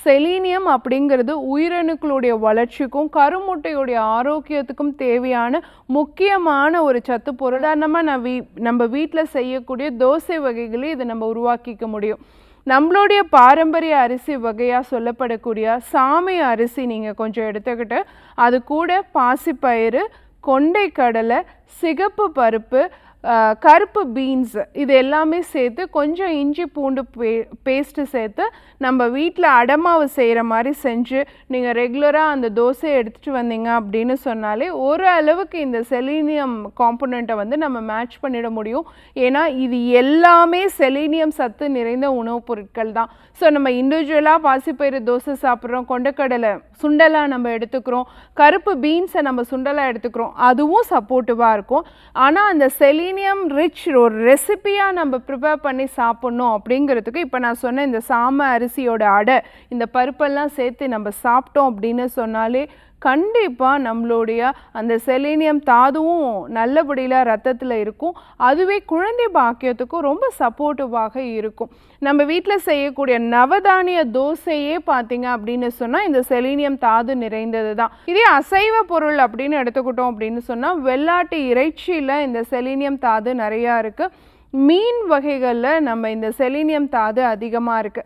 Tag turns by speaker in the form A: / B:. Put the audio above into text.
A: Selenium அப்படிங்கிறது உயிரணுக்களுடைய வளர்ச்சிக்கும் கருமுட்டையுடைய ஆரோக்கியத்துக்கும் தேவையான முக்கியமான ஒரு சத்து பொருள். உதாரணமாக நம்ம வீட்டில் செய்யக்கூடிய தோசை வகைகளை இதை நம்ம உருவாக்கிக்க முடியும். நம்மளுடைய பாரம்பரிய அரிசி வகையாக சொல்லப்படக்கூடிய சாமை அரிசி நீங்கள் கொஞ்சம் எடுத்துக்கிட்டு அது கூட பாசிப்பயிறு, கொண்டைக்கடலை, சிகப்பு பருப்பு, கருப்பு பீன்ஸ் இது எல்லாமே சேர்த்து கொஞ்சம் இஞ்சி பூண்டு பேஸ்ட்டு சேர்த்து நம்ம வீட்டில் அடமாவு செய்கிற மாதிரி செஞ்சு நீங்கள் ரெகுலராக அந்த தோசையை எடுத்துகிட்டு வந்தீங்க அப்படின்னு சொன்னாலே ஒரு அளவுக்கு இந்த செலீனியம் காம்பனண்ட்டை வந்து நம்ம மேட்ச் பண்ணிட முடியும். ஏன்னா இது எல்லாமே செலீனியம் சத்து நிறைந்த உணவுப் பொருட்கள் தான். ஸோ நம்ம இண்டிவிஜுவலாக பாசிப்பயிறு தோசை சாப்பிட்றோம், கொண்டைக்கடலை சுண்டலாக நம்ம எடுத்துக்கிறோம், கருப்பு பீன்ஸை நம்ம சுண்டலாக எடுத்துக்கிறோம், அதுவும் சப்போர்ட்டிவாக இருக்கும். ஆனால் அந்த செலீனியம் ரிச் ஒரு ரெசிபியாக நம்ம ப்ரிப்பேர் பண்ணி சாப்பிட்ணும் அப்படிங்கிறதுக்கு இப்போ நான் சொன்ன இந்த சாமை அரிசியோட அடை இந்த பருப்பெல்லாம் சேர்த்து நம்ம சாப்பிட்டோம் அப்படின்னு சொன்னாலே கண்டிப்பாக நம்மளுடைய அந்த செலீனியம் தாதுவும் நல்லபடியில் ரத்தத்தில் இருக்கும். அதுவே குழந்தை பாக்கியத்துக்கும் ரொம்ப சப்போர்ட்டிவாக இருக்கும். நம்ம வீட்டில் செய்யக்கூடிய நவதானிய தோசையே பார்த்தீங்க அப்படின்னு சொன்னால் இந்த செலீனியம் தாது நிறைந்தது தான். இதே அசைவ பொருள் அப்படின்னு எடுத்துக்கிட்டோம் அப்படின்னு சொன்னால் வெள்ளாட்டு இறைச்சியில் இந்த செலீனியம் தாது நிறையா இருக்குது. மீன் வகைகளில் நம்ம இந்த செலீனியம் தாது அதிகமாக இருக்குது.